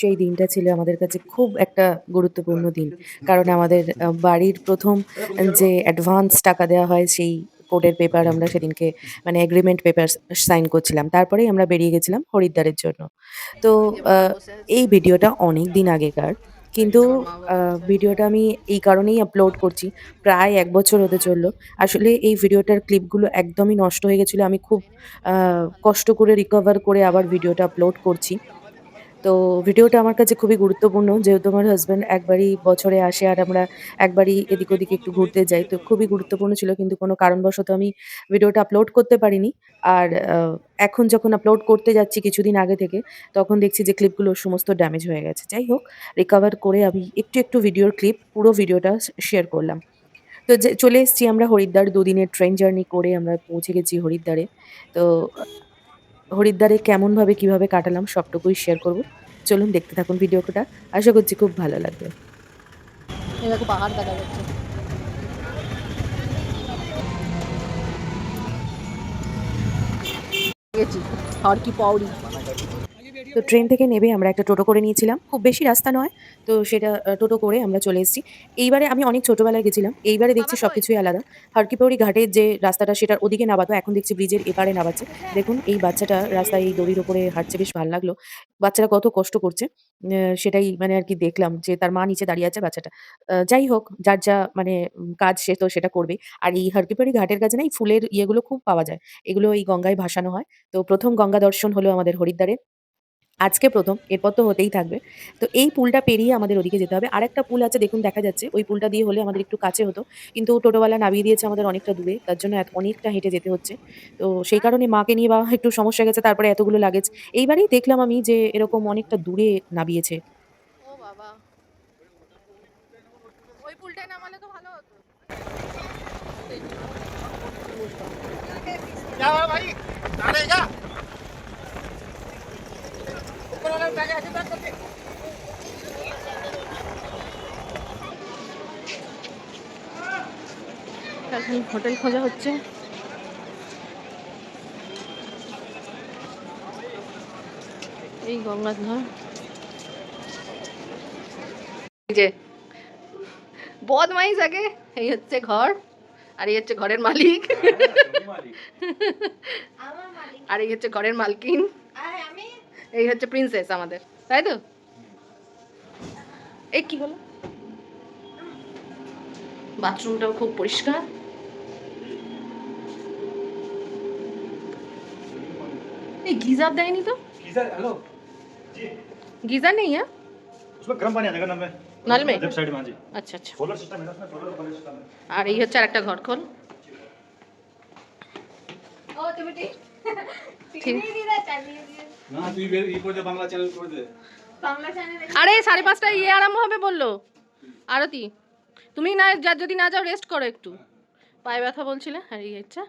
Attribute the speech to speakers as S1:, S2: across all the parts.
S1: সেই দিনটা ছিল আমাদের কাছে খুব একটা গুরুত্বপূর্ণ দিন। কারণ আমাদের বাড়ির ১ম যে অ্যাডভান্স টাকা দেওয়া হয় সেই কোডের পেপার আমরা সেদিনকে মানে এগ্রিমেন্ট পেপারস সাইন করছিলাম। তারপরেই আমরা বেরিয়ে গেছিলাম হরিদ্বারের জন্য। তো
S2: এই যে
S1: আ
S2: মা বসে আছে।
S1: এই ভিডিওটা অনেকদিন আগেকার। কিন্তু
S2: আমার মা
S1: আ
S2: বসে আছে।
S1: ভিডিওটা আমি এই কারণেই আপলোড করছি। প্রায় ১ বছর হতে চলল। আসলে এই ভিডিওটার ক্লিপগুলো একদমই নষ্ট হয়ে গেছিল। আমি খুব আ কষ্ট করে রিকভার করে আবার ভিডিওটা আপলোড করছি। তো ভিডিওটা আমার কাছে খুবই গুরুত্বপূর্ণ। যেহেতু আমার হাসব্যান্ড একবারই বছরে আসে আর আমরা একবারই এদিক ওদিক একটু ঘুরতে যাই। তো খুবই গুরুত্বপূর্ণ ছিল কিন্তু কোনো কারণবশত আমি ভিডিওটা আপলোড করতে পারিনি। আর এখন যখন আপলোড করতে যাচ্ছি কিছুদিন আগে থেকে, তখন দেখছি যে ক্লিপগুলো সমস্ত ড্যামেজ হয়ে গেছে। যাই হোক রিকভার করে আমি একটু ভিডিওর ক্লিপ পুরো ভিডিওটা শেয়ার করলাম। তো যে চলে এসেছি আমরা হরিদ্বার ২ দিনের ট্রেন জার্নি করে আমরা পৌঁছে গেছি হরিদ্বারে। তো হরিদ্বারে কেমনভাবে কিভাবে কাটালাম সবটুকুই শেয়ার করব। চলুন দেখতে থাকুন ভিডিওটা। আশা করছি খুব ভালো লাগবে।
S2: এই দেখো পাহাড় দেখা যাচ্ছে। গেছি আর কি পাউরি।
S1: তো ট্রেন থেকে নেমে আমরা একটা টোটো করে নিয়েছিলাম। খুব বেশি রাস্তা নয়। তো সেটা টোটো করে আমরা চলে এসেছি। এইবারে আমি অনেক ছোটবেলায় গেছিলাম। এইবারে দেখছি
S2: বাবা কই?
S1: সবকিছুই আলাদা। হরকি-পৌরি ঘাটের যে রাস্তাটা সেটার ওদিকে নামাতো, এখন দেখছি ব্রিজের এপারে নামাচ্ছে। দেখুন এই বাচ্চাটা রাস্তায় এই দড়ির উপরে হাঁটছে বেশ ভাল লাগলো। বাচ্চারা কত কষ্ট করছে। সেটাই মানে আরকি দেখলাম যে তার মা নিচে দাঁড়িয়ে আছে বাচ্চাটা। যাই হোক যার যা মানে কাজ সে তো সেটা করবেই। আর এই হরকি-পৌরি ঘাটের কাছে না এই ফুলের ইয়েগুলো খুব পাওয়া যায়। এগুলো এই গঙ্গায় ভাসানো হয়। তো ১ম গঙ্গা দর্শন হলো আমাদের হরিদ্বারে। আজকে ১ম, এরপর তো হতেই থাকবে। তো এই পুলটা পেরিয়ে আমাদের ওদিকে যেতে হবে। আরেকটা পুল আছে দেখুন দেখা যাচ্ছে। ওই পুলটা দিয়ে হলে আমাদের একটু কাছে হতো। কিন্তু টোটোওয়ালা নামিয়ে দিয়েছে আমাদের অনেকটা দূরে। তার জন্য অনেকটা হেঁটে যেতে হচ্ছে। তো সেই কারণে মাকে নিয়ে একটু সমস্যা হয়ে গেছে। তারপরে এতগুলো লাগেজ। এইবারেই দেখলাম আমি যে এরকম অনেকটা দূরে নামিয়েছে।
S2: ও বাবা, ওই পুলটায় নামালে তো ভালো হতো।
S3: क्या हुआ भाई डालेगा ऊपर वाला बैग ऐसे बैठ करके
S2: এখন হোটেল খোঁজা হচ্ছে। এই গঙ্গার ধার। এই যে বদমাইশ আগে। এই হচ্ছে ঘর আর এই হচ্ছে ঘরের মালিক। আর এই হচ্ছে ঘরের মালকিন। এই হচ্ছে প্রিন্সেস আমাদের, তাই তো? এই কি হলো? বাথরুমটাও খুব পরিষ্কার। এই গিজার দেয়নি তো?
S3: गीजर हेलो जी
S2: गीजर नहीं है
S3: उसमें गर्म पानी आ जाएगा ना में
S2: नल में?
S3: लेफ्ट साइड में हाँ जी
S2: अच्छा अच्छा।
S3: सोलर सिस्टम है ना उसमें सोलर पैनल सिस्टम है
S2: আর এই হচ্ছে আরেকটা ঘর খোল। ঠিক।
S3: না তুই বের ই করে দে বাংলা চ্যানেল করে দে
S2: আরে 5:30টায় ইয়ে আরম্ভ হবে বললো আরতি। তুমি না যদি না যাও রেস্ট করো একটু, পায়ে ব্যথা বলছিলে। আর এই হচ্ছে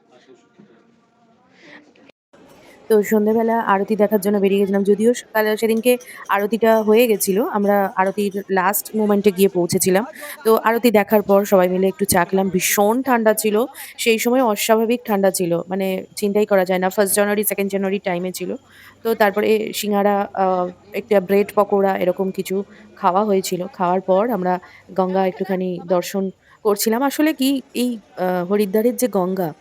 S1: তো সন্ধ্যেবেলা আরতি দেখার জন্য বেরিয়ে গেছিলাম। যদিও সেদিনকে আরতিটা হয়ে গেছিল। আমরা আরতির লাস্ট মোমেন্টে গিয়ে পৌঁছেছিলাম। তো আরতি দেখার পর সবাই মিলে একটু চা খেলাম। ভীষণ ঠান্ডা ছিল। সেই সময় অস্বাভাবিক ঠান্ডা ছিল। মানে চিন্তাই করা যায় না। 1st জানুয়ারি, 2nd জানুয়ারি টাইমে ছিল। তো তারপরে সিঙ্গারা, একটা ব্রেড পকোড়া এরকম কিছু খাওয়া হয়েছিল। খাওয়ার পর আমরা গঙ্গা একটুখানি দর্শন করছিলাম। আসলে কি এই হরিদ্বারের যে গঙ্গা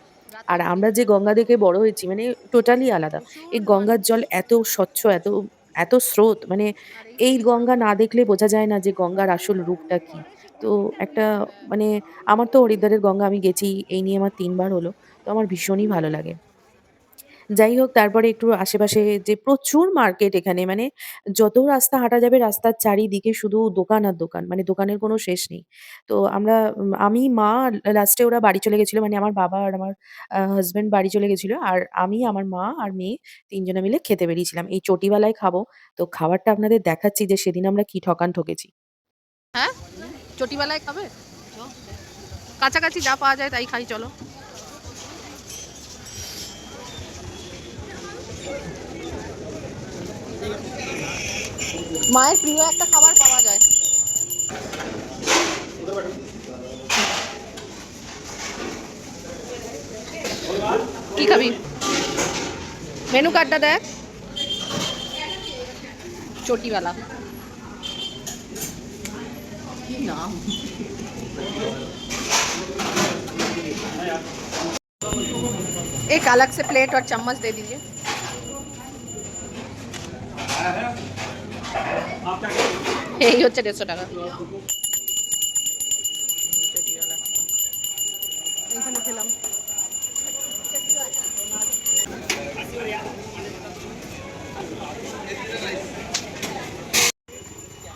S1: আর আমরা যে গঙ্গা দেখে বড় হয়েছি মানে টোটালি আলাদা। এই
S2: প্রচুর
S1: গঙ্গার
S2: মানুষ।
S1: জল এত স্বচ্ছ, এত স্রোত মানে
S2: আর এই
S1: এই
S2: হচ্ছে
S1: গঙ্গা না দেখলে বোঝা যায় না যে গঙ্গার আসল রূপটা কি। তো একটা মানে আমার তো হরিদ্বারের গঙ্গা আমি গেছি এই নিয়ে আমার ৩ বার হলো। তো আমার ভীষণই ভালো লাগে। যাই হোক তারপরে একটু আশেপাশে যে প্রচুর মার্কেট এখানে মানে যত রাস্তা হাঁটা যাবে রাস্তার চারিদিকে শুধু দোকান আর দোকান। মানে দোকানের কোনো শেষ নেই। তো আমরা আমি, মা লাস্টে ওরা বাড়ি চলে গেছিল। মানে আমার বাবা আর আমার হাসব্যান্ড বাড়ি চলে গেছিল। আর আমি, আমার মা আর মেয়ে ৩ জনে মিলে খেতে বেরিয়েছিলাম। এই চটিবালায় খাবো। তো খাবারটা আপনাদের দেখাচ্ছি যে সেদিন আমরা কি ঠকান ঠকেছি।
S2: হ্যাঁ, চটিবেলায় খাবে? কাছাকাছি যা পাওয়া যায় তাই খাই চলো। মায়ের প্রিয় একটা খাবার পাওয়া যায়। কি খাবি? মেনু কার্ডটা দেখ। চটিওয়ালা नाम। एक अलग से प्लेट और चम्मच दे दीजिए। এই হচ্ছে 150 টাকা। এইখানে খেলাম।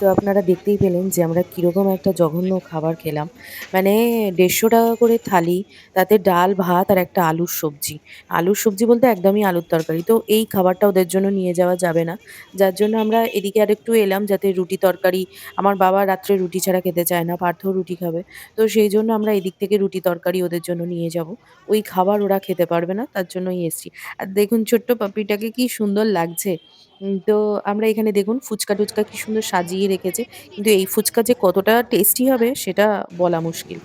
S1: তো আপনারা দেখতেই পেলেন যে আমরা কিরকম একটা জঘন্য খাবার খেলাম। মানে ৳১৫০ করে থালি, তাতে ডাল, ভাত আর একটা আলুর সবজি। আলুর সবজি বলতে একদমই আলুর তরকারি। তো এই খাবারটা ওদের জন্য নিয়ে যাওয়া যাবে না। যার জন্য আমরা এদিকে আরেকটু এলাম যাতে রুটি তরকারি আমার বাবা রাত্রে রুটি ছাড়া খেতে চায় না, পার্থও রুটি খাবে। তো সেই জন্য আমরা এদিক থেকে রুটি তরকারি ওদের জন্য নিয়ে যাবো। ওই খাবার ওরা খেতে পারবে না, তার জন্যই এসছি। আর দেখুন ছোট্ট পাপিটাকে কি সুন্দর লাগছে। তো আমরা এখানে দেখুন ফুচকা-টুচকা কি সুন্দর সাজিয়ে রেখেছে। কিন্তু এই ফুচকা যে কতটা টেস্টি হবে সেটা বলা মুশকিল।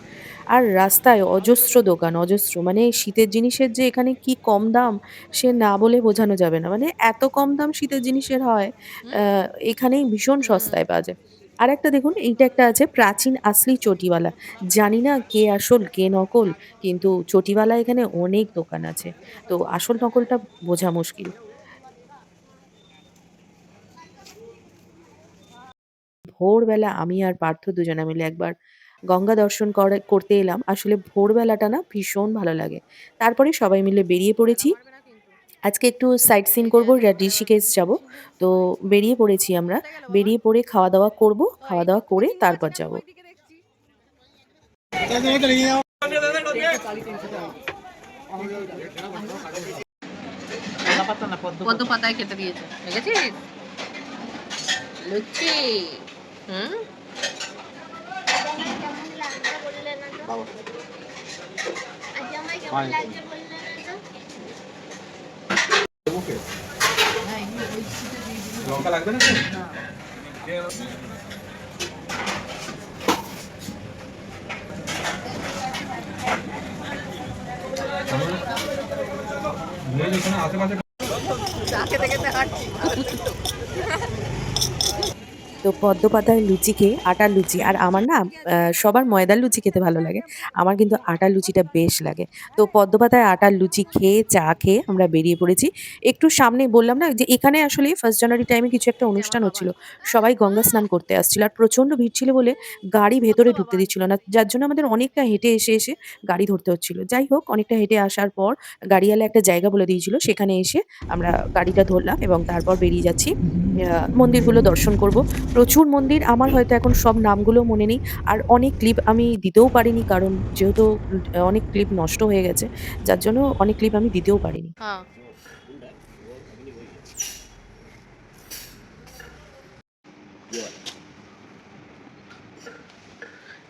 S1: আর রাস্তায় অজস্র দোকান, অজস্র। মানে শীতের জিনিসের যে এখানে কি কম দাম সে না বলে বোঝানো যাবে না। মানে এত কম দাম শীতের জিনিসের হয়,
S2: হুম?
S1: আ এখানেই ভীষণ
S2: হুম।
S1: সস্তায় পাওয়া যায়। আরেকটা দেখুন এইটা একটা আছে প্রাচীন আসলি চটিওয়ালা। জানি না কে আসল কে নকল, কিন্তু চটিওয়ালা এখানে অনেক দোকান আছে। তো আসল নকলটা বোঝা মুশকিল। ভোরবেলা আমি আর পার্থ দুজনে মিলে একবার গঙ্গা দর্শন করতে এলাম। আসলে ভোরবেলাটা না ভীষণ ভালো লাগে। তারপরে সবাই মিলে বেরিয়ে
S2: জানা
S1: পড়েছি।
S2: পারবে না কিন্তু।
S1: আজকে একটু সাইট সিন
S2: এই যে
S1: করব,
S2: এত বড় বড়
S1: ঋষিকেশ
S2: পিস
S1: যাবো।
S2: শুধু
S1: তো বেরিয়ে পড়েছি আমরা।
S2: কোথায় গেল বাবা?
S1: বেরিয়ে পড়ে খাওয়া-দাওয়া করব।
S2: ও
S1: খাওয়া-দাওয়া
S2: এইদিক থেকে
S1: করে
S2: চিনতে পারছি
S1: তারপর
S2: না, আমি
S1: যাবো।
S2: ওইদিকে দেখছি। কত পাতায় খেতে দিয়েছে দেখেছিস? লুচি। হুম।
S3: লঙ্কা লাগবে না তো? এখানে আশেপাশে
S2: চা খেতে খেতে হাঁটছি।
S1: তো পদ্ম পাতায় লুচি খেয়ে আটার লুচি আর আমার না সবার ময়দার লুচি খেতে ভালো লাগে। আমার কিন্তু আটার লুচিটা বেশ লাগে। তো পদ্ম পাতায় আটার লুচি খেয়ে, চা খেয়ে আমরা বেরিয়ে পড়েছি। একটু সামনেই বললাম না যে এখানে আসলে 1st জানুয়ারি টাইমে কিছু একটা
S2: যে আমার
S1: অনুষ্ঠান
S2: বাবা।
S1: হচ্ছিল। সবাই গঙ্গা স্নান করতে আসছিল। আর প্রচণ্ড ভিড় ছিল বলে গাড়ি ভেতরে
S2: ছোট্ট
S1: ঢুকতে
S2: বাবা
S1: দিচ্ছিল না। যার জন্য আমাদের অনেকটা হেঁটে এসে গাড়ি ধরতে হচ্ছিল। যাই হোক অনেকটা হেঁটে আসার পর গাড়িওয়ালা একটা জায়গা বলে দিয়েছিল। সেখানে এসে আমরা গাড়িটা ধরলাম এবং তারপর বেরিয়ে যাচ্ছি। মন্দিরগুলো দর্শন করব। প্রচুর মন্দির আমার হয়তো এখন সব নামগুলো মনে নেই। আর অনেক ক্লিপ আমি দিতেও পারিনি কারণ যেহেতু অনেক ক্লিপ নষ্ট হয়ে গেছে। যার জন্য অনেক ক্লিপ আমি দিতেও পারিনি।
S2: हाँ।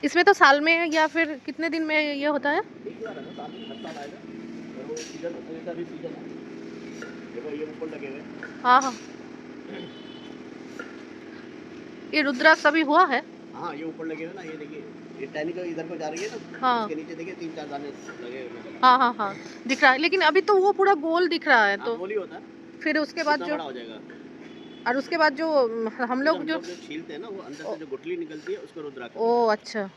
S2: इसमें तो साल में या फिर कितने दिन में ये होता है? हाँ, हाँ। ये रुद्राक्ष अभी हुआ है?
S4: हाँ, ये ऊपर लगे हुए ना, ये देखिए, ये टहनी जो इधर को जा रही है ना,
S2: हाँ।
S4: इसके नीचे देखिए 3-4 दाने लगे हुए हैं।
S2: हाँ, हाँ, हाँ। दिख रहा है लेकिन अभी तो वो पूरा गोल दिख रहा है
S4: हाँ,
S2: तो
S4: गोल ही होता है,
S2: फिर उसके बाद
S4: इतना
S2: जो
S4: बड़ा हो जाएगा।
S2: और उसके बाद जो हम
S4: फिर
S2: लोग
S4: हम
S2: जो
S4: लोग जो छीलते हैं ना, वो अंदर से जो गुठली निकलती है, उसको रुद्राक्ष
S2: ओ
S4: बोलते
S2: अच्छा।
S4: हैं।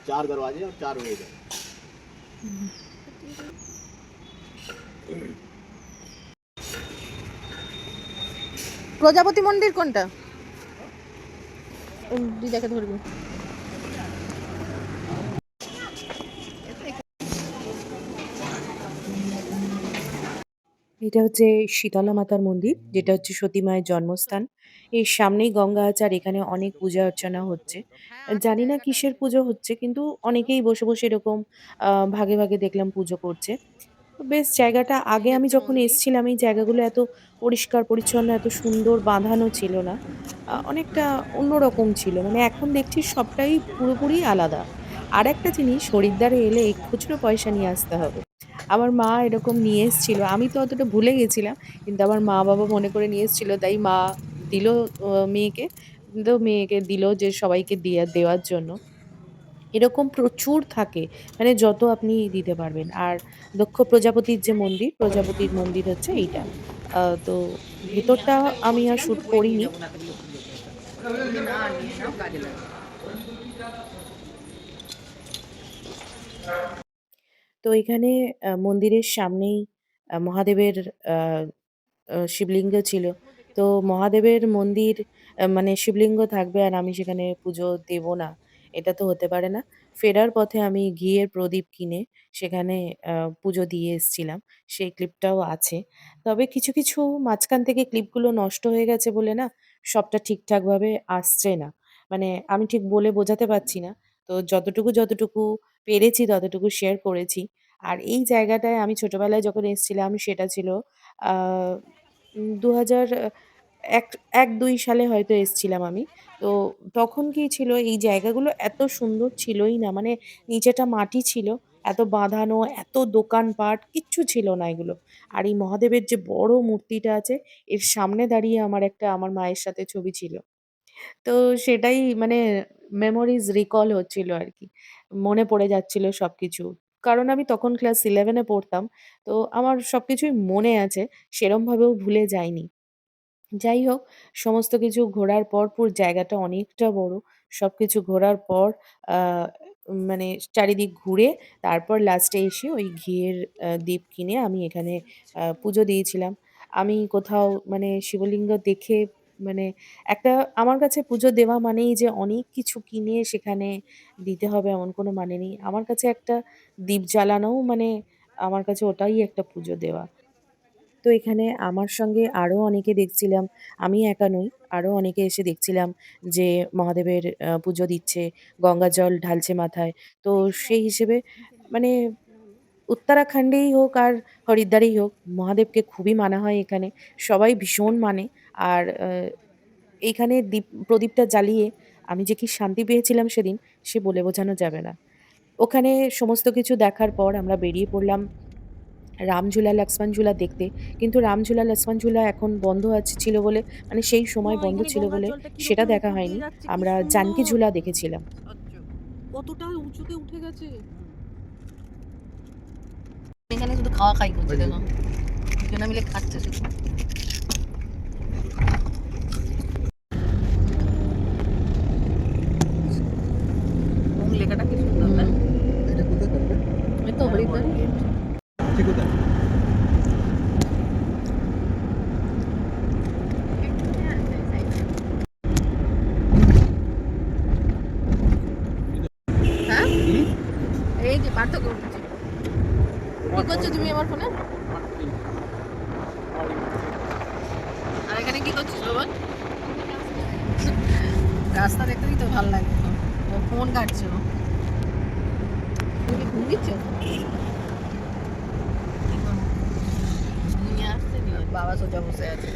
S4: 4 दरवाजे और 4 वेद हैं।
S2: প্রজাপতি মন্দির কোনটা? দিদাকে ধরবি।
S1: এটা হচ্ছে শীতলা মাতার মন্দির, যেটা হচ্ছে সতী মায়ের জন্মস্থান। এর সামনেই গঙ্গা আছে আর এখানে অনেক পূজা অর্চনা হচ্ছে। জানি না কিসের পুজো হচ্ছে কিন্তু অনেকেই বসে, বসে এরকম ভাগে, ভাগে দেখলাম পুজো করছে। তো বেশ জায়গাটা
S2: এই
S1: আগে আমি
S2: হচ্ছে
S1: যখন
S2: মন্দির।
S1: এসছিলাম এই জায়গাগুলো এত পরিষ্কার পরিচ্ছন্ন, এত সুন্দর বাঁধানো ছিল না। অনেকটা অন্যরকম ছিল। মানে এখন দেখছি সবটাই পুরোপুরি আলাদা। আরেকটা জিনিস হরিদ্বারে এলে খুচরো পয়সা নিয়ে আসতে হবে। আমার মা এরকম নিয়ে এসছিল। আমি তো অতটা ভুলে গেছিলাম। কিন্তু আমার মা-বাবা মনে করে নিয়ে এসছিল। তাই মা দিল মেয়েকে। তো মেয়েকে দিল যে সবাইকে দেওয়ার জন্য। এরকম প্রচুর থাকে। মানে যত আপনি দিতে পারবেন। আর দক্ষ প্রজাপতির যে মন্দির, প্রজাপতির মন্দির হচ্ছে এইটা। তো ভেতরটা আমি আর শ্যুট করিনি। তো এখানে মন্দিরের সামনেই মহাদেবের আ শিবলিঙ্গ ছিল। তো মহাদেবের মন্দির মানে শিবলিঙ্গ থাকবে আর আমি সেখানে পুজো দেব না, এটা তো হতে পারে না। ফেরার পথে আমি ঘিয়ের প্রদীপ কিনে সেখানে পুজো দিয়ে এসছিলাম। সেই ক্লিপটাও আছে। তবে কিছু, কিছু মাঝখান থেকে ক্লিপগুলো নষ্ট হয়ে গেছে বলে না সবটা ঠিকঠাকভাবে আসছে না। মানে আমি ঠিক বলে বোঝাতে পারছি না। তো যতটুকু পেরেছি ততটুকু শেয়ার করেছি। আর এই জায়গাটায় আমি ছোটবেলায় যখন এসছিলাম সেটা ছিল আ ২০০১ ১-২ সালে হয়তো এসছিলাম আমি। তো তখন কি ছিল এই জায়গাগুলো এত সুন্দর ছিলই না। মানে নিচেটা মাটি ছিল, এত বাঁধানো, এত দোকানপাট কিচ্ছু ছিল না এগুলো। আর এই মহাদেবের যে বড় মূর্তিটা আছে এর সামনে দাঁড়িয়ে আমার মায়ের সাথে ছবি ছিল। তো সেটাই মানে মেমোরিজ রিকল হচ্ছিল আরকি। মনে পড়ে যাচ্ছিল সবকিছু। কারণ আমি তখন ক্লাস 11 এ পড়তাম। তো আমার সবকিছুই মনে আছে। সেরমভাবেও ভুলে যাইনি। যাই হোক, সমস্ত কিছু ঘোরার পর জায়গাটা অনেকটা বড়। সবকিছু ঘোরার পর আ মানে চারিদিক ঘুরে তারপর লাস্টে এসে ওই ঘিয়ের দীপ কিনে আমি এখানে পুজো দিয়েছিলাম। আমি কোথাও মানে শিবলিঙ্গ দেখে মানে একটা আমার কাছে পুজো দেওয়া মানেই যে অনেক কিছু কিনে সেখানে দিতে হবে এমন কোনো মানে নেই। আমার কাছে একটা দীপ জ্বালানোও মানে আমার কাছে ওটাই একটা পুজো দেওয়া। তো এখানে আমার সঙ্গে আরো অনেকে দেখছিলাম। আমি একা নই। আরো অনেকে এসে দেখছিলাম যে মহাদেবের পুজো দিচ্ছে, গঙ্গার জল ঢালছে মাথায়। তো সেই হিসেবে মানে উত্তরাখণ্ডেই হোক আর হরিদ্বারেই হোক, মহাদেবকে খুবই মানা হয় এখানে। সবাই ভীষণ মানে। আর এইখানে প্রদীপটা জ্বালিয়ে আমি যে কি শান্তি পেয়েছিলাম সেদিন, সে বলে বোঝানো যাবে না। ওখানে সমস্ত কিছু দেখার পর আমরা বেরিয়ে পড়লাম রামঝুলা, লক্ষ্মণ ঝুলা দেখতে। কিন্তু রামঝুলা, লক্ষ্মণ ঝুলা এখন বন্ধ ছিল বলে মানে সেই
S5: মা
S1: সময় বন্ধ
S5: এখানে
S1: ছিল
S5: গঙ্গার
S1: বলে
S5: জলটা
S1: সেটা
S5: কিরকম
S1: দেখা
S5: উপর দিয়ে
S1: হয়নি।
S5: যাচ্ছে, কি
S1: আমরা জানকী
S5: সুন্দর।
S1: ঝুলা দেখেছিলাম।
S5: কতটা উঁচুতে উঠে গেছে। এখানে শুধু খাওয়া খাই করছে দেখো, দুজনে মিলে খাচ্ছে শুধু। ওম লেখাটা কি সুন্দর না?
S4: এটা কোথায় থাকবে?
S5: ওই তো হরিদ্বার গেট।
S4: ঠিক কোথায়?
S5: হ্যাঁ এই যে পার্থক্য করছে। কি করছো তুমি আমার ফোনে? আর এখানে কি করছিস বাবা? রাস্তা দেখতেই তো ভালো লাগে। ও ফোন কাটছে ও। তুমি কি ঘুম দিচ্ছ? নিয়ে আসছে নিয়ে বাবা সোজা বসে আছে।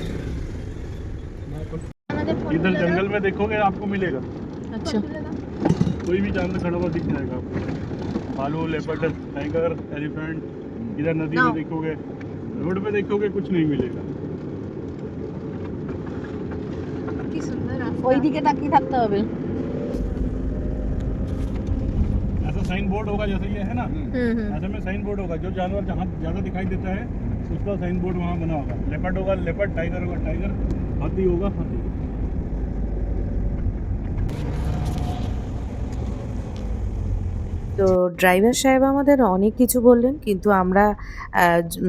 S3: इधर जंगल में देखोगे आपको मिलेगा,
S5: अच्छा
S3: कोई भी जानवर खड़ा हुआ दिख जाएगा आपको। भालू, लेपर्ड, टाइगर, एलिफेंट। इधर नदी
S5: Now.
S3: में देखोगे, रोड पे देखोगे कुछ नहीं मिलेगा।
S5: ওই দিকে তাকিয়ে থাকতে হবে।
S3: ऐसा साइन बोर्ड होगा जैसे ये है ना,
S5: হুম
S3: ऐसे में साइन बोर्ड होगा। जो जानवर जहाँ ज़्यादा दिखाई देता है उसका साइन बोर्ड वहाँ बना होगा। लेपर्ड होगा लेपर्ड, टाइगर होगा टाइगर, हाथी होगा हाथी।
S1: তো ড্রাইভার সাহেব আমাদের অনেক কিছু বললেন। কিন্তু আমরা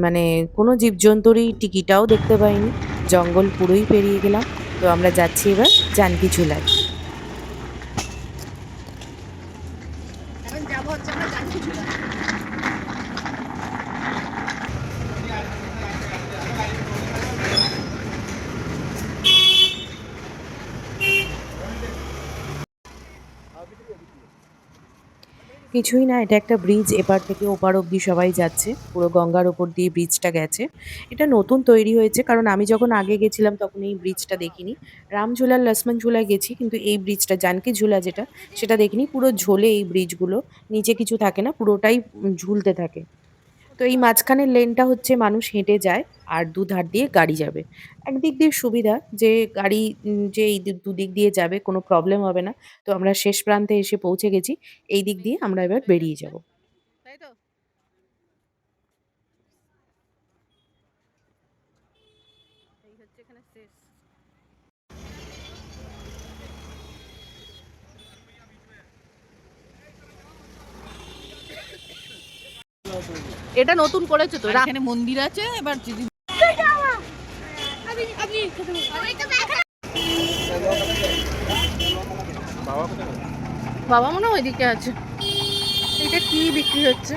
S1: মানে কোনো জীবজন্তুরই টিকিটাও দেখতে পাইনি। জঙ্গল পুরোই পেরিয়ে গেলাম। তো আমরা যাচ্ছি এবার জানকী ঝুলায়।
S5: এখন যাবো হচ্ছে আমরা জানকী ঝুলা।
S1: কিছুই না, এটা একটা ব্রিজ। এপার থেকে ওপার অব্দি সবাই যাচ্ছে। পুরো গঙ্গার ওপর দিয়ে ব্রিজটা গেছে। এটা নতুন তৈরি হয়েছে কারণ আমি যখন আগে গেছিলাম তখন এই ব্রিজটা দেখিনি। রামঝুলা, লক্ষ্মণ ঝুলায় গেছি কিন্তু এই ব্রিজটা জানকী ঝুলা যেটা সেটা দেখিনি। পুরো ঝোলে এই ব্রিজগুলো। নিচে কিছু থাকে না, পুরোটাই ঝুলতে থাকে। তো এই মাঝখানের লেনটা হচ্ছে মানুষ হেঁটে যায় আর দুধার দিয়ে গাড়ি যাবে। একদিক দিয়ে সুবিধা যে গাড়ি যে এই দুদিক দিয়ে যাবে কোনো প্রবলেম হবে না। তো আমরা শেষ প্রান্তে এসে পৌঁছে গেছি। এই দিক দিয়ে আমরা এবার বেরিয়ে যাব।
S5: তাই তো
S2: এই হচ্ছে এখানে শেষ। এটা নতুন করেছে তো,
S5: এখানে মন্দির আছে এবার যদি
S2: বাবা মনে হয় ওইদিকে আছে। এটা কি বিক্রি হচ্ছে?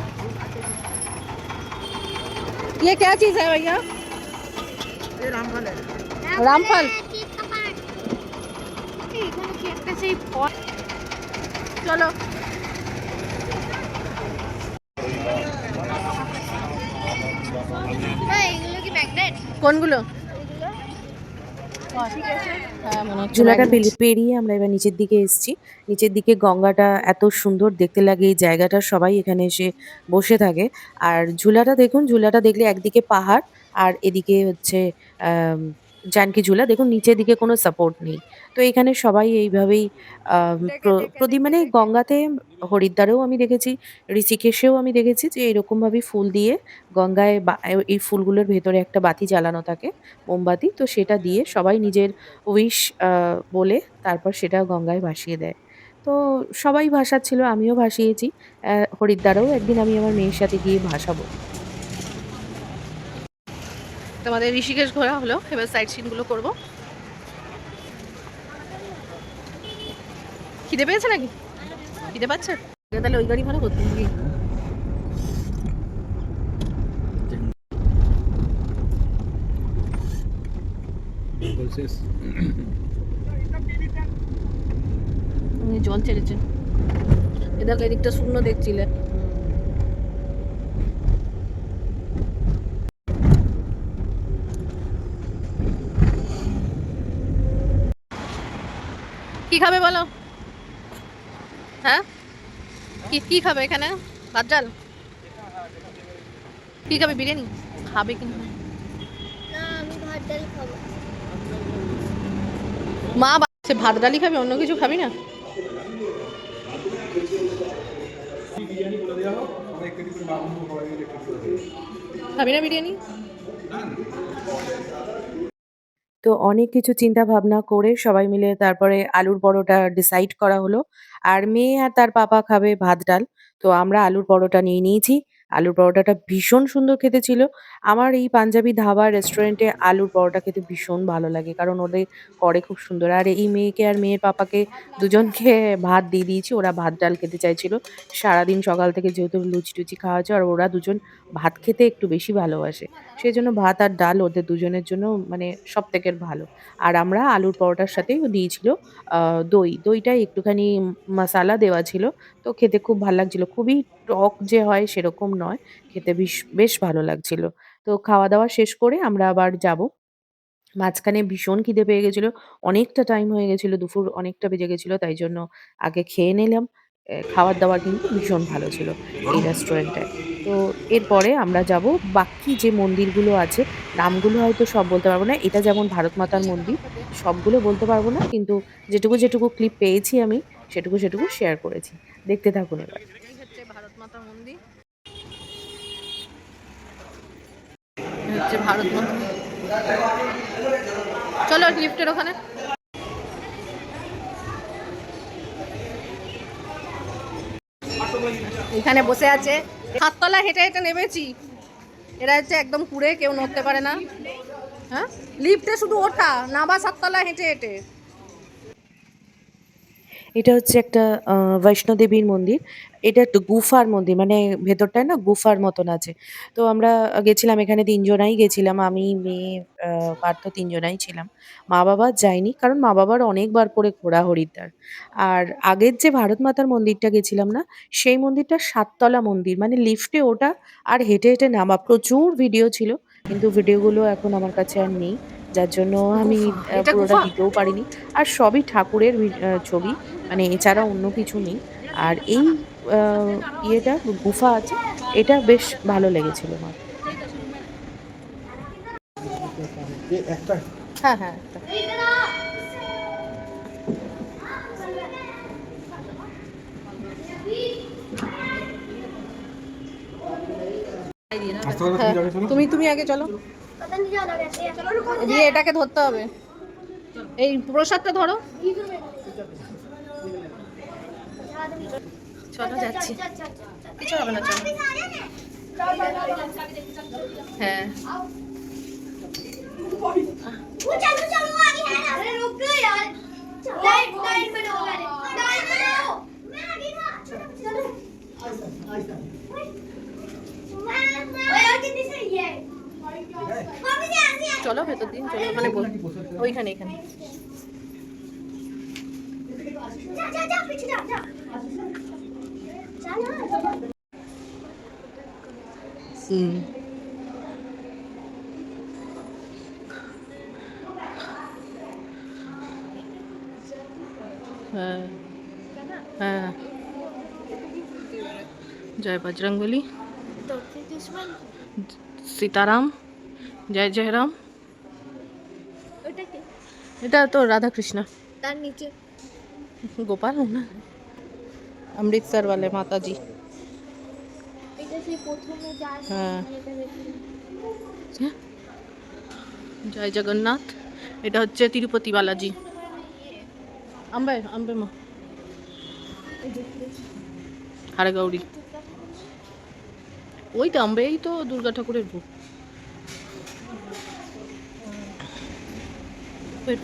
S2: ये क्या चीज है भैया? রামফল। চলো কোনগুলো? হ্যাঁ মনে হচ্ছে
S1: ঝুলাটা
S2: magnet।
S1: পেরিয়ে আমরা এবার নিচের দিকে এসেছি। নিচের দিকে গঙ্গাটা এত সুন্দর দেখতে লাগে, এই জায়গাটা সবাই এখানে এসে বসে থাকে। আর ঝুলাটা দেখুন, ঝুলাটা দেখলে একদিকে পাহাড় আর এদিকে হচ্ছে আম জানকী ঝুলা। দেখুন নিচের দিকে কোনো সাপোর্ট নেই। তো এখানে সবাই এইভাবেই আম প্র প্রতি মানে গঙ্গাতে হরিদ্বারেও আমি দেখেছি, ঋষিকেশেও আমি দেখেছি যে এরকমভাবেই ফুল দিয়ে গঙ্গায় এই ফুলগুলোর ভেতরে একটা বাতি জ্বালানো থাকে, মোমবাতি। তো সেটা দিয়ে সবাই নিজের উইশ বলে তারপর সেটা গঙ্গায় ভাসিয়ে দেয়। তো সবাই ভাসাচ্ছিল, আমিও ভাসিয়েছি। হরিদ্বারেও একদিন আমি আমার মেয়ের সাথে গিয়ে ভাসাবো।
S2: তোমাদের ঋষিকেশ ঘোরা হলো, এবার সাইড সিন গুলো করবো। খিদে পেয়েছে নাকি? খিদে পাচ্ছে? তাহলে ওই গাড়ি ভাড়া করতে হবে। জল ছেড়েছে, এদেরকে এদিকটা শুকনো দেখছিলে। কি খাবে বলো? হ্যাঁ কি কি খাবে এখানে? ভাত ডাল? কি খাবে? বিরিয়ানি খাবে কিন্তু মা সে ভাত ডালই খাবে, অন্য কিছু খাবি না? খাবি না বিরিয়ানি?
S1: তো অনেক কিছু চিন্তা ভাবনা করে সবাই মিলে তারপরে আলুর পরোটা ডিসাইড করা হলো। আর মেয়ে আর তার পাপা খাবে ভাত ডাল। তো আমরা আলুর পরোটা নিয়ে নিয়েছি। আলুর পরোটাটা ভীষণ সুন্দর খেতে ছিল। আমার এই পাঞ্জাবি ধাবা রেস্টুরেন্টে আলুর পরোটা খেতে ভীষণ ভালো লাগে। কারণ ওদের করে খুব সুন্দর। আর এই মেয়েকে আর মেয়ের পাপাকে দুজনকে ভাত দিয়ে দিয়েছি। ওরা ভাত ডাল খেতে চাইছিল। সারাদিন সকাল থেকে যেহেতু লুচি-টুচি খাওয়া হয়েছে আর ওরা দুজন ভাত খেতে একটু বেশি ভালোবাসে। সেজন্য ভাত আর ডাল ওদের দুজনের জন্য মানে সবথেকে ভালো। আর আমরা আলুর পরোটার সাথেও দিয়েছিল আ দই। দইটায় একটুখানি মাসালা দেওয়া ছিল। তো খেতে খুব ভাল লাগছিল। খুবই টক যে হয় সেরকম নয়। খেতে বেশ ভালো লাগছিল। তো খাওয়া-দাওয়া শেষ করে আমরা আবার যাবো। মাঝখানে ভীষণ খিদে পেয়ে গেছিল। অনেকটা টাইম হয়ে গেছিল, দুপুর অনেকটা বেজে গেছিল। তাই জন্য আগে খেয়ে নিলাম। খাবার-দাবার কিন্তু ভীষণ ভালো ছিল এই রেস্টুরেন্টটায়। তো এরপরে আমরা যাবো বাকি যে মন্দিরগুলো আছে, নামগুলো হয়তো সব বলতে পারব না। এটা যেমন ভারত মাতার মন্দির, সবগুলো বলতে পারব না। কিন্তু যেটুকু ক্লিপ পেয়েছি আমি, সেটুকু শেয়ার করেছি। দেখতে থাকুন এবার।
S2: এই হচ্ছে ভারত মাতা মন্দির। এই হচ্ছে ভারত মাতা। চলো লিফটের ওখানে। এখানে বসে আছে, সাততলা হেঁটে হেঁটে নেমেছি। এরা হচ্ছে একদম কুড়ে, কেউ নড়তে পারে না। হ্যাঁ লিফটে শুধু ওঠা, নামা সাততলা হেঁটে হেঁটে।
S1: এটা হচ্ছে একটা বৈষ্ণোদেবীর মন্দির। এটা একটু গুফার মন্দির মানে ভেতরটায় না গুফার মতন আছে। তো আমরা গেছিলাম এখানে ৩ জনাই গেছিলাম। আমি, মেয়ে, আ পার্থ ৩ জনাই ছিলাম। মা-বাবা যায়নি। কারণ মা-বাবার অনেকবার করে ঘোরা হরিদ্বার। আর আগের যে ভারত মাতার মন্দিরটা গেছিলাম না, সেই মন্দিরটা ৭ তলা মন্দির। মানে লিফটে ওঠা আর হেঁটে, হেঁটে নামা। প্রচুর ভিডিও ছিল। কিন্তু ভিডিওগুলো এখন আমার কাছে আর নেই। যার জন্য আমি
S2: গুফা, এটা
S1: পুরোটা
S2: গুফা।
S1: দিতেও পারিনি। আর সবই ঠাকুরের ছবি। মানে এছাড়া অন্য কিছু নেই। আর এই আ ইয়েটা গুফা আছে, এটা বেশ ভালো লেগেছিল আমার।
S2: হ্যাঁ হ্যাঁ একটা। হ্যাঁ, তুমি আগে চলো। দিয়ে এটাকে ধরতে হবে, এই প্রসাদটা ধরো। চলো যাচ্ছি, কিছু হবে না, চলো। হ্যাঁ চলো ভেতর দিন, চলো ওখানে ওইখানে এখানে। হ্যাঁ হ্যাঁ, জয় বজরংবলী, সীতারাম, জয় জয় রাম। এটা তো রাধা কৃষ্ণ,
S5: তার নিচে
S2: गोपाल है ना, अमृतसर वाले माता जी।
S5: এটা সেই প্রথমে যায়
S2: হ্যাঁ,
S5: এটা দেখি
S2: জয় জগন্নাথ। এটা হচ্ছে তিরুপতি বালাজি। আম্বে আম্বে মা, হারে গৌরী, ওই তো আম্বেই তো দুর্গা ঠাকুরের রূপ।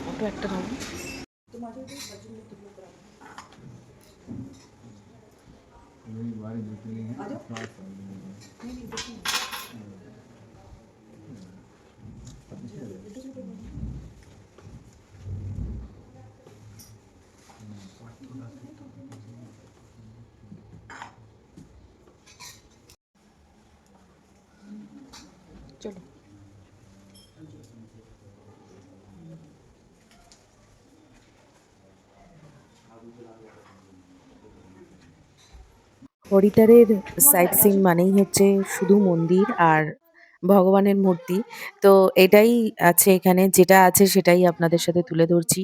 S2: ফটো একটা নাও। চলো
S1: হরিদ্বারের সাইট সিইং মানেই হচ্ছে শুধু মন্দির আর ভগবানের মূর্তি। তো এটাই আছে এখানে, যেটা আছে সেটাই আপনাদের সাথে তুলে ধরছি।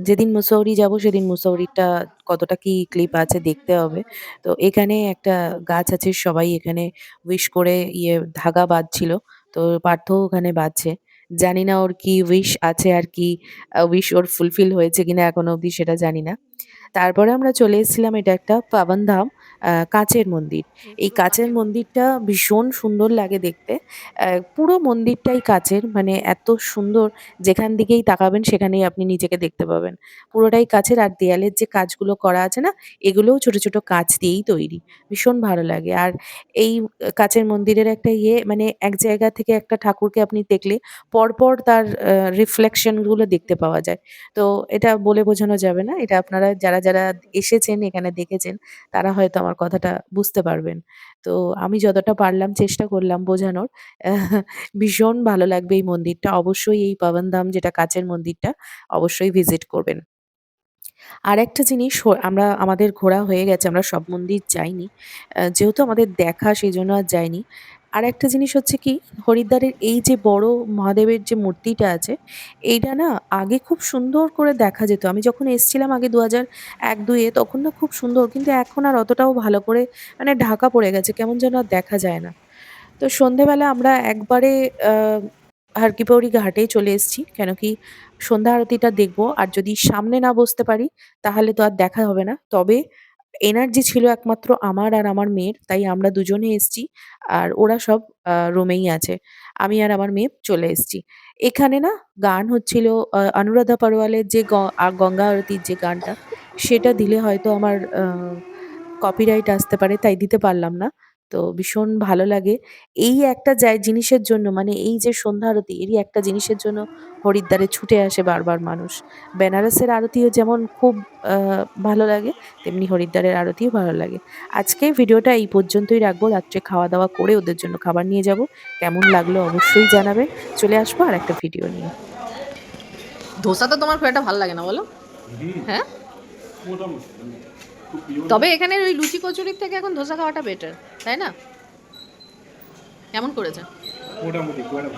S1: যেদিন মুসৌরি যাব সেদিন মুসৌরিটা কতটা কি ক্লিপ আছে দেখতে হবে। তো এখানে একটা গাছ আছে, সবাই এখানে উইশ করে ধাগা বাঁধছিল। তো পার্থও ওখানে বাঁধছে। জানি না ওর কি উইশ আছে আর কি উইশ ওর ফুলফিল হয়েছে কিনা এখনো অবধি সেটা জানি না। তারপরে আমরা চলে এসেছিলাম, এটা একটা পাবন ধাম, কাঁচের মন্দির। এই কাঁচের মন্দিরটা ভীষণ সুন্দর লাগে দেখতে। পুরো মন্দিরটাই কাঁচের, মানে এত সুন্দর, যেখান দিকেই তাকাবেন সেখানেই আপনি নিজেকে দেখতে পাবেন। পুরোটাই কাঁচের, আর দেয়ালের যে কাজগুলো করা আছে না, এগুলোও ছোট, ছোট কাঁচ দিয়েই তৈরি। ভীষণ ভালো লাগে। আর এই কাঁচের মন্দিরের একটা মানে এক জায়গা থেকে একটা ঠাকুরকে আপনি দেখলে পরপর তার রিফ্লেকশন গুলো দেখতে পাওয়া যায়। তো এটা বলে বোঝানো যাবে না। এটা আপনারা যারা, যারা এসেছেন এখানে দেখেছেন তারা হয়তো আমার কথাটা বুঝতে পারবেন। তো আমি যতটা পারলাম চেষ্টা করলাম বোঝানোর। ভীষণ ভালো লাগবে এই মন্দিরটা। অবশ্যই এই পাবন ধাম যেটা কাঁচের মন্দিরটা অবশ্যই ভিজিট করবেন। আরেকটা জিনিস আমাদের ঘোরা হয়ে গেছে, আমরা সব মন্দির যাইনি। যেহেতু আমাদের দেখা সেজন্য আর যাইনি। আরেকটা জিনিস হচ্ছে কি, হরিদ্বারের এই যে বড় মহাদেবের যে মূর্তিটা আছে, এইটা না আগে খুব সুন্দর করে দেখা যেত। আমি যখন এসছিলাম আগে ২০০১-২ এ তখন না খুব সুন্দর, কিন্তু এখন আর অতটাও ভালো করে মানে ঢাকা পড়ে গেছে। কেমন যেন আর দেখা যায় না। তো সন্ধ্যেবেলা আমরা একবারে আ হারকিপৌরি ঘাটেই চলে এসেছি। কেন কি সন্ধ্যা আরতিটা দেখব। আর যদি সামনে না বসতে পারি তাহলে তো আর দেখা হবে না। তবে এনার্জি ছিল একমাত্র আমার আর আমার মেয়ের। তাই আমরা দুজনে এসেছি। আর ওরা সব রুমেই আছে। আমি আর আমার মেয়ে চলে এসেছি। এখানে না গান হচ্ছিল, অনুরাধা পরওয়ালের যে গঙ্গা আরতির যে গানটা, সেটা দিলে হয়তো আমার কপিরাইট আসতে পারে, তাই দিতে পারলাম না। তো ভীষণ ভালো লাগে। এই একটা জিনিসের জন্য, মানে এই যে সন্ধ্যা আরতি, এরই একটা জিনিসের জন্য হরিদ্বারে ছুটে আসে বারবার মানুষ। বেনারসের আরতিও যেমন খুব আ ভালো লাগে, তেমনি হরিদ্বারের আরতিও ভালো লাগে। আজকে ভিডিওটা এই পর্যন্তই রাখবো। রাত্রে খাওয়া-দাওয়া করে ওদের জন্য খাবার নিয়ে যাবো। কেমন লাগলো অবশ্যই জানাবেন। চলে আসবো আরেকটা ভিডিও নিয়ে।
S2: ধোসা তো তোমার খুব একটা ভালো লাগে না বলো? হ্যাঁ,
S3: মোটামুটি খুব প্রিয় না।
S2: তবে এখানে ওই লুচি কচুরির থেকে এখন ধোসা খাওয়াটা বেটার, তাই না? কেমন করেছে?
S3: মোটামুটি খুব একটা